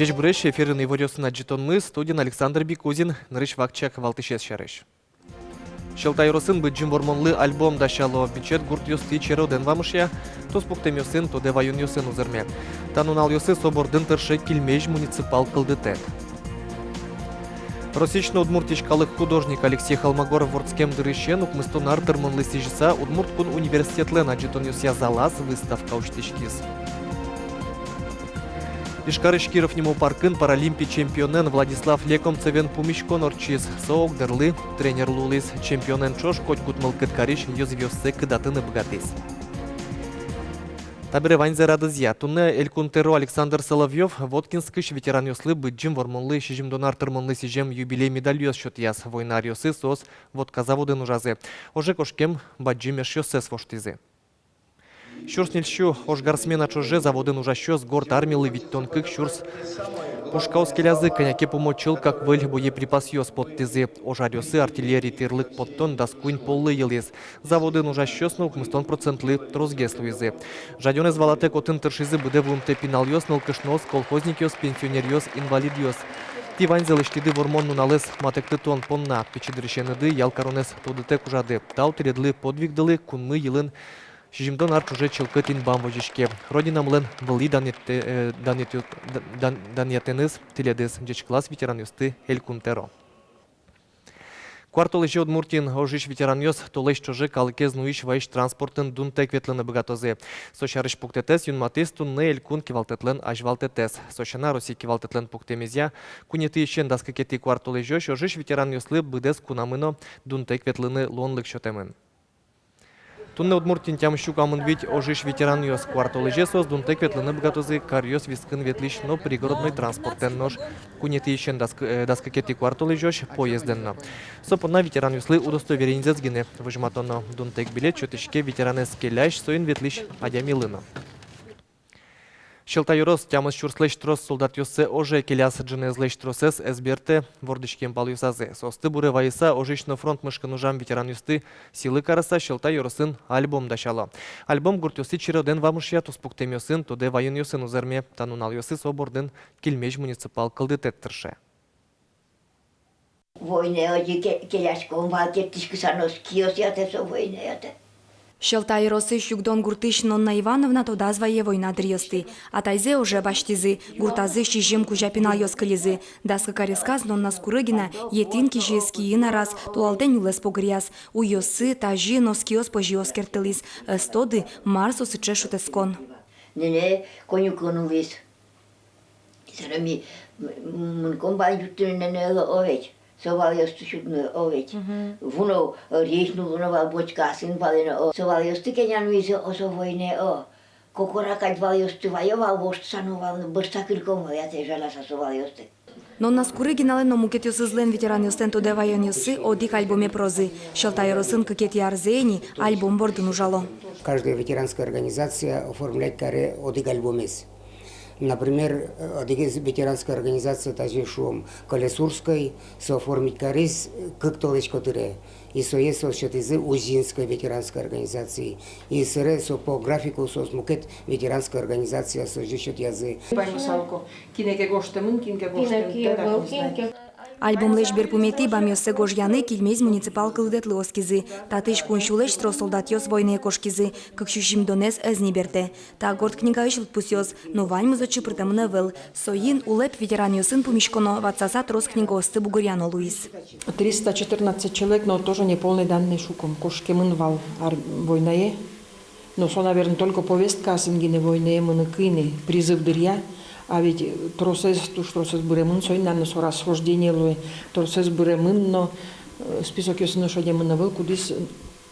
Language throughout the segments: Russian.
Жеч бреш эфирный варёсын аджитонны студен Александр Бикузин, нырыш вакчак валтышес шарыш. Шелтайросын быджим вормонлы альбом дашало бюджет гурт ёсты чероден вамышя, то спуктем ёсын, то девайон ёсын узырме. Танунал ёсы собордын тыршы килмеж муниципал кылдытет. Росично-удмуртичкалык художник Алексей Холмогоров вордскем дырыщен укмыстон артырмонлы сижиса Удмурткун университетлен аджитон ёсya залаз выставка уштичкиз. Ишкарыш Киров нему паркын паралимпий чемпионен Владислав Лекомцевен пумишкон орчиз. Соок дырлы тренер лулис чемпионен чош коть гутмыл кыткариш ёзвёссы кыдатыны богатыс. Табире ваньзе радызья. Тунне Элькунтеро Александр Соловьев Воткинскыш ветеран ёслы быджим вормонлы шижимдон артырмонлы сижем юбилей медаль ёс счет яс. Войнар ёсы сос водка заводын ужазы. Оже кошкем баджимеш ёсы своштизы. Щурснельщу ошгарсмена чуже заводын ужащо с горд армилы ведь тонких щурс. Пушкауский язык коняке помочил, как выль боеприпас ёс под тизы. Ожарёсы артиллерии тырлык под тон доскуин поллы елес. Заводын ужащо снук мыстон процентлы трозгеслуизы. Жадёне звалате котын тыршизы буде вумте пинал ёс нылкышнос, колхозник ёс, пенсионер ёс, инвалид ёс. Тивань залыштиды вормонну налез матекты тон понна. Печедрещеныды ялкаронес тодытек ужады. Тау тередлы подвигдылы кунмы елын. Шижимдон арч уже челкытин бамвожишке. Родина млен были данетеныз теледыз. Джеч класс ветеран юсты Элькунтеро. Квартал еще Удмуртин ожиш ветеран юс толеш чуже калыкез нуиш вайш транспортын дунтек ветлыны богатозе. Сошарыш пуктетес юнматыс тунны Элькун кивалтетлен ажвалтетес. Сошана Россия кивалтетлен пуктемезя. Кунеты ищен даскакети квартал еще ожиш ветеран юслы быдес кунамыно дунтек ветлыны лонлык шотемын. Тунне Удмуртин тямщу камын ведь ожиш ветеран ёс кварталы жесос дунтек ветлыны богатозы карьёс вискын ветлиш, но пригородной транспортен нож. Кунеты ищен даскакети кварталы жёш поезденно. Сопона ветеран юслы удостоверень зазгине. Выжматоно дунтек билет чотышке ветеранеский лящ соин ветлиш адямилына. Шелтайрос тямыз чурслеш трос солдат ёссе оже келяс джинезлеш тросес эсберте вордышкем пал юсазе. Состы буре вайса ожишно фронт мышкын ужам ветеран юсты силы караса Шелтайросын альбом дашало. Альбом гурт ёсы чироден вамышья туспуктем ёсын тоде вайын ёсын узерме танунал ёсы соборден килмеж муниципал кылдытет тырше. Войне оди келяшком валкеттишки санос киос ятесо войне яте. Шелтайросы щугдон гуртыш Нонна Ивановна тода звае война дрьёсты. А тайзе уже баштизы, гуртазы щижем кужапинал ёскализы. Даска каресказ Нонна Скурыгина етинки жески инараз туалден юлес погряз. У ёсы тажи носкиос пожиос кертылис. Стоды Марсо сычешу тескон. Нене конюкону вис. Сарами мунком баюттын нене овеч. Совал ёсты шудны овеч. Вуно рейшну вуно бочкасын балена о. Совал ёсты кенян визе осо войне о. Кокоракать вал ёсты воевал, вошт санувал, бырстакырком ваяте жаласа совал ёсты. Нонна Скурыгина лено мукет ёсы злен ветеран ёстен тоде вайон ёсы одик альбоме прозы. Шелтайросын кыкет ярзени альбом бордын ужало. Каждая ветеранская организация оформляет каре одик альбомес. Например, ветеранская организация Тажишум Колесурской соформить карис как толечко тыре. И соесо счетызы Узинской ветеранской организации. И сыре со по графику сосмукет ветеранская организация сожжет язы. Альбом леш берпумети бамёссе гожьяны килмез муниципал кылдетлы оскизы. Татыш куншулеш тро солдат ёс войне кошкизы. Как щущим донес эзни берте. Та горд книга ишл пусёс. Но вань музочи притамына вел. Соин улеп ветеран ёсын помишконо ватсаса трос книга осты Бугурьяно Луис. 314 человек, но тоже не полный данный шуком. Кошкемын вал войне. Но со, наверное, только повестка сингины войне мыныкыны. Призыв дырья. А ведь тросес буремын сой на нас расхождение луи, тросес буремын, но список ёсын шодем навел, кудис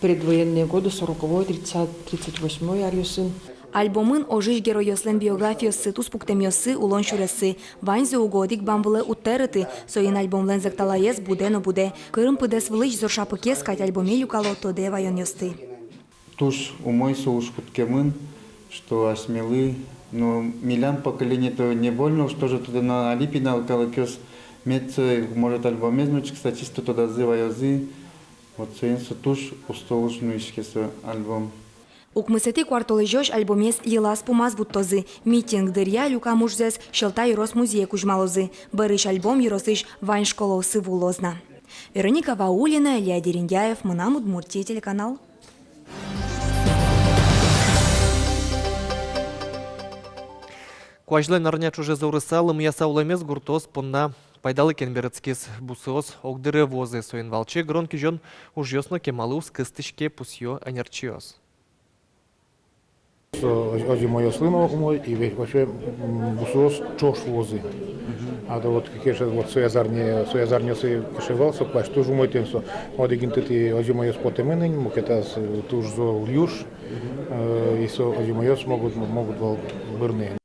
предвоенные годы 40-й, 38-й арьёсын. Альбомын ожиш герой ёслен биографиясы туспуктем ёсы улон шуресі. Ваньзе угодик бамвылы уттерыты, соин альбомлен зекталаез будено буде. Кырым пыдес вылыч зоршапы кескать альбоме юкало тоде вайон ёсты. Туш умой соуш куткемын, что осмелы. Но милян поколение то не больно, что же туда на Алипина, калакёс, мец, может, альбомезнучек, статисту туда зывая зы, вот соин сутуш, устолушну ишкесо альбом. Укмысети кварталы жош альбомес елас пумаз буттозы. Митинг дырья люка мужзес шелта Ерос музей кужмалозы. Барыш альбом Еросыш вайн школосы вулозна. Вероника Ваулина, Илья Дериндяев, Мынам Удмуртия, телеканал. Куажлай нарня чуже заурысалым ясауламес гуртос понна пайдалы кенберецкис бусос огдыры возы соинвалчы гронки жон ужьосно кемалус кыстышке пусьё анерчиос. Ози моё слыно мой и ведь вообще бусос чош возы. А да вот какие вот суязарне се кишевался, плащ тоже мой темсо. Оди гинтити ози моё спотеменен, мукетас туж зо льюш, и со ози моё могут вал бырны.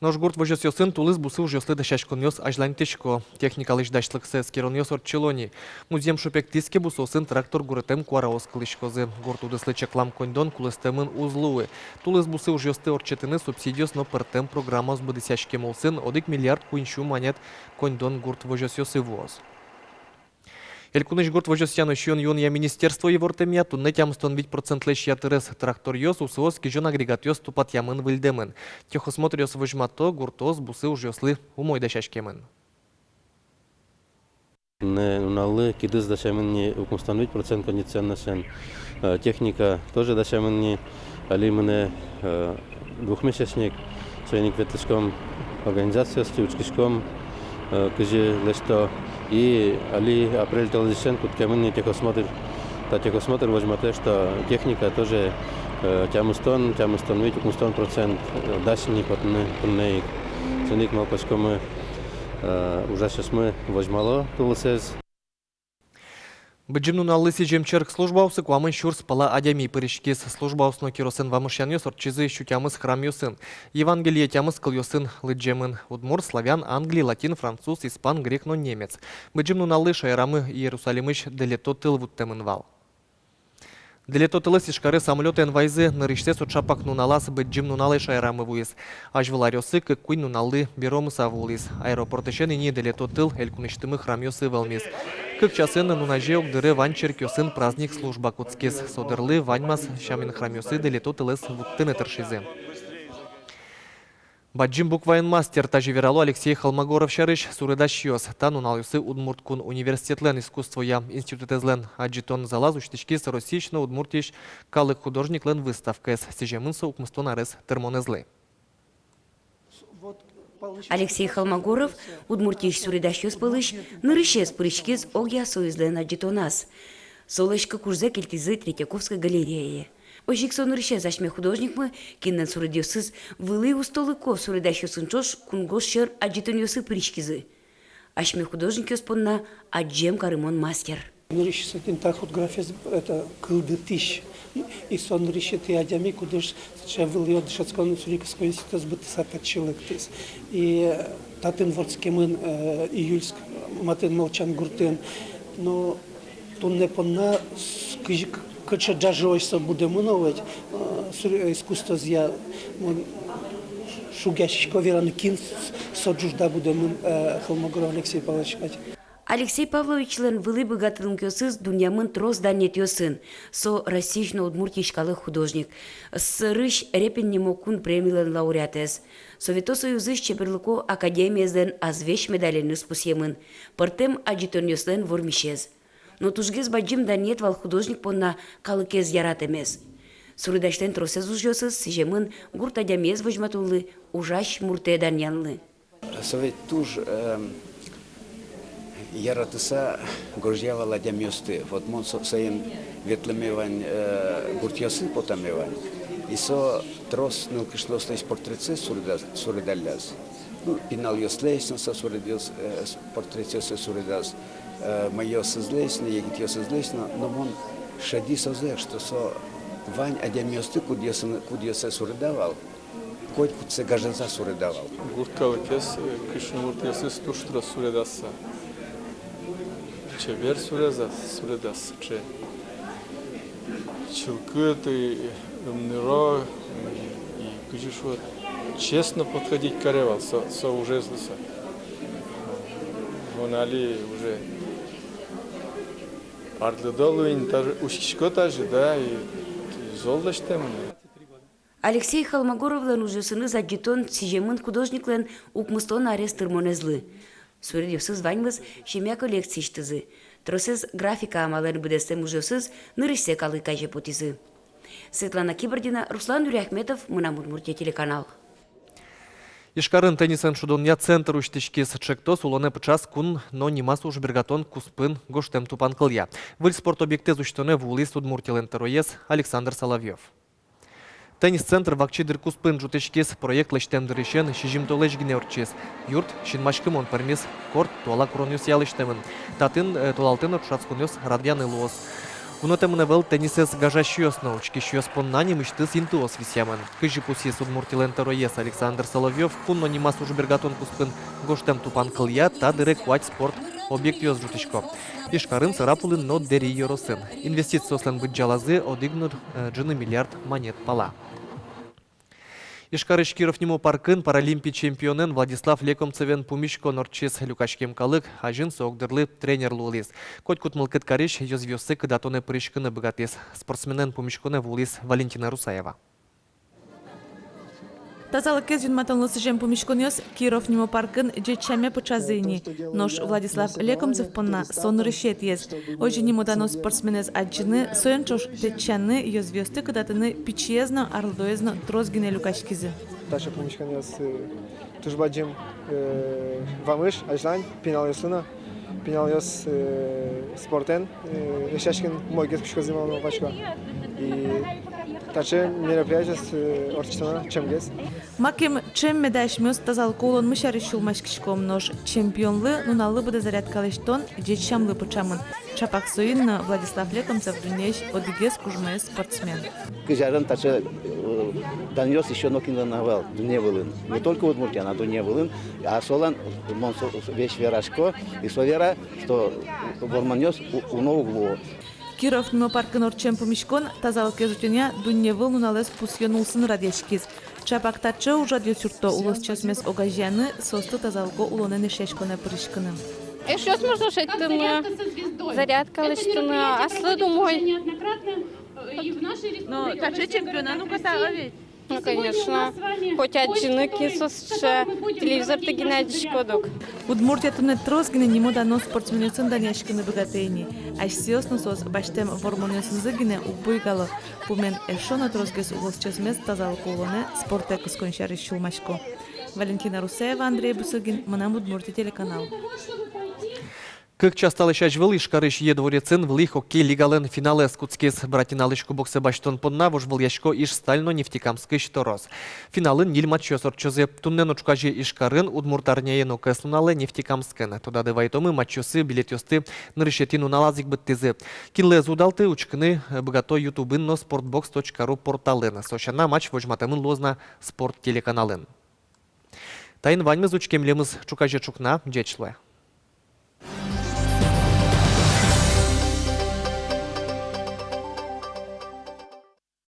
Нож гурт вожес йосын тулыз бусы ужьослы дашашкон йос ажлань тишко. Техникалыш дашлык сес керон йос орчелони. Музем шупек тиске бусосын трактор гуретем куараос кылышкозы. Гурт удыслы чеклам кондон кулыстемын узлуы. Тулыз бусы ужьосты орчетыны субсидиос но пертем программас быдысяшке молсын одик миллиард куиншу монет кондон гурт вожес йосы воз. Элькуныш гурт вожес яно шион юн я министерство евортемия тунне тямстон вить процентлеш ятырес трактор йос усуос кижон агрегат йос тупат ямын вильдемен. Техосмотр йос вожмато гуртос бусы ужьослы умой дашашкемен. Нуналы кидыз дашаменни установить процент кондиционашен. Техника тоже дашаменни алимene двухмесячник союзник ветлышком организация с учкишком кыжи лесто и али апрель телевизион куткаменни техосмотр возьмете, что техника тоже тямустон ведь укмустон процент дашни потны ценик малкошком уже сейчас мы возьмало тулсез. Бджимну на лыси жемчерк службаусы куамын шурс пала адями пырышкес службаусно киросен вамышян йос орчизы щутямыз храм йосын. Евангелие тямыз кыл йосын лыджемын. Удмур, славян, Англий, латин, француз, испан, грек, но немец. Бджимну на лыш айрамы Иерусалимыш делето тыл вуттемын вал. Делето тылыс ишкары самолеты энвайзы нырыште сотшапак нуналас бджим нуналы шайрамы вуис. Ажвыларёсы кык куин нуналы беромыса вулис. Аэропортышен ини делето тыл элькуныштымы храм йосы валмис. Кык часын нунаже огдыры ванчер кёсын праздник служба куцкес. Содырлы ваньмас шамин храм йосы делето тылыс вуттыны тыршизы. Баджим буквайн мастер таживерало Алексей Холмогоров шарыш сурыдащиос. Тану налюсы Удмурткун университетлен искусство я институтезлен аджитон залаз уштички соросично удмуртиш калык художниклен выставкес. Сижемынса укмустон арес термонезлы. Алексей Холмогоров удмуртиш сурыдащиос пылыш нырышес пырышкиз огя союзлен аджитонас. Солышка курзе кельтизы Третьяковской галереи. Ожик сонырыше зашме художник мы киннен сурыдёсыз вылы устолыко сурыдащёсын чош кунгош шер аджитонёсы пыришкизы. Ашме художник ёспонна аджем карымон мастер. Нырыше сатин так фотография это кылды тысяч. И сонырыше ты адями кудыш шевыл йод шацкон сурикской институт сбыты сата человек тыс. И татын ворцкемын июльск матын молчан гуртен. Но тунне понна скыжик Кача даже ойса буде мыновать искусство зя шугящiko веран кин соджужда буде мын Холмогоров Алексей Павлович. Алексей Павлович лен вылы богатым кёсыз дуньямын трос данет ёсын. Со российно удмуртийшкалы художник. Сырыш репен немокун премиялен лауреатес. Совето союзыш чеперлыко академиезден азвеш медален спусемын. Пыртем аджитон ёслен вормишез. Но тужгез баджим да нет вал художник понна калыкез ярат эмес. Сурыдаштен тросез ужёсыз сижемын гурт адямез вожматулы ужаш муртедан янлы. Совет туж яратыса горжьява ладямёсты. Вот мон соен ветлемевань гуртьёсы потамевань. И со трос нылкышлослейс портреце сурыдалляз. Ну, пинал ёслейс, но со сурыдёс портреце сурыдаз. Мое созлесно, егит ее созлесно, но он шади созе, что со вань адямёсты кудьёсе сурыдавал, коть кудсе гаженса сурыдавал. Гурткалыкес кышнымуртьёсы стуштра сурыдаса. Чевер сурыдас, че. Чилкы ты мныро и кыжиш вот честно подходить каревал, со уже злыса. Он али уже Ардлыдалуин ушкишко тажи, да, и золдаштем. Алексей Холмогоровлан уже сыны за гетон сижемын художниклен укмыстон арест тырмонезлы. Суредевсыз ваньмыз шемя коллекции штызы. Тросез графика амален бедестем ужевсыз нырысе калы каже потизы. Светлана Кибордина, Руслан Юряхметов, Мунамурмуртия телеканал. Ишкарын теннисен шудония центр уштичкис чектос улоне пчас кун, но нимас уж бергатон куспын гоштем тупан кылья. Выль спорт объекте зуштоне в улис удмуртилен тероез Александр Соловьев. Теннис-центр вакчидыр куспын жутечкис проект лештемдыр ишен шижим толеш гинеорчис. Юрт шинмашкым он пермис корт туала кронюс ялыштемын. Татын толалтын отшацкунюс радьяны луос. Унотемыне вел теннисес гажащиос научки щиос поннани мыштыс интуос висямын. Кыжи пусис удмуртилен тероез Александр Соловьев кунно нимас уж бергатон куспын гоштем тупан кылья та дырек куать спорт объект ёс жутечко. Ишкарын сарапулын но дери йоросын. Инвестицияслен быть жалазы одигнур джины миллиард монет пала. Ишкарыш Киров нему паркын паралимпий чемпионен Владислав Лекомцевен пумишко норчес люкашкем калык, ажин соогдырлы тренер лулис. Коть кутмылкыт кариш ёзвёсы кыдатоне прышкыны богатес. Спортсменен пумишконе вулис Валентина Русаева. Тазалық кез жүнматанлы сыжем пумишконёс Киров нему паркын джечаме пычазыни. Нож Владислав Лекомцев понна сон рышет ез. Ожи нему дано спортсменез аджины соенчош течаны ёзвёсты кыдатыны пичезно арлдоезно трозгине люкашкизы. Таша пумишконёс тужбаджим вамыш ажлань пенал ёсына. Пенал ёс спортен. Решашкин мой гет пушкозымал на пачка. И таче мероприятие с оркестрона чемгес. Маким чем медашмёс тазалколон мышарышул машкишком нож чемпионлы нуналы буде зарядкалыштон джечамлы пучамын. Чапак соин Владислав Лекомцев дунеш одигес кужмес спортсмен. Кыжарын таче даньёс еще нокинлы навал дуневылын. Не только Удмуртия, а дуневылын. А солан вещь верашко и совера, что ворманёс у нового. Киров нимо паркын орчем пумишкон тазалық кезутеня дунневыл нуналес пусьонулсын радешкиз. Чапак таче уже дьосюрто улос чесмес огажяны состы тазалко улонен ишешконе прышкыны. Еще можно шейтын зарядка лыштыны, аслы думой. Но таче чемпиона ну катала ведь. Ну, конечно. Хоть один кисосче телевизор ты генадиш кодок. Удмуртия туне трозгине нимо дано спортсменецын даняшкыны богатейни. Айсиос носос баштем вормонесын зыгине убыгало. Пумен эшона трозгес улос чесмес тазалко улоне спорте кысконшары шулмашко. Валентина Русаева, Андрей Бусыгин, Манам Удмуртия телеканал. Как часто лишач вели шкариш є дворецин вли хоккей лігален фінале скутскес братіналишку боксе баштон подна вож вильяшко іш стально нефтікамський штороз. Фіналин ніл матчо сорчозе тунненочка же ішкарин удмуртарняєно кеслунале нефтікамськене. Тода дивайтоми матчоси білетьости ниришетіну налазик биттизи. Кінле зудалти учкини богато ютубинно sportbox.ru порталин. Сошана матч вожматемин лозна спорт телеканалин. Тайн ваньмыз учкемлемыз чукаже чукна джечле.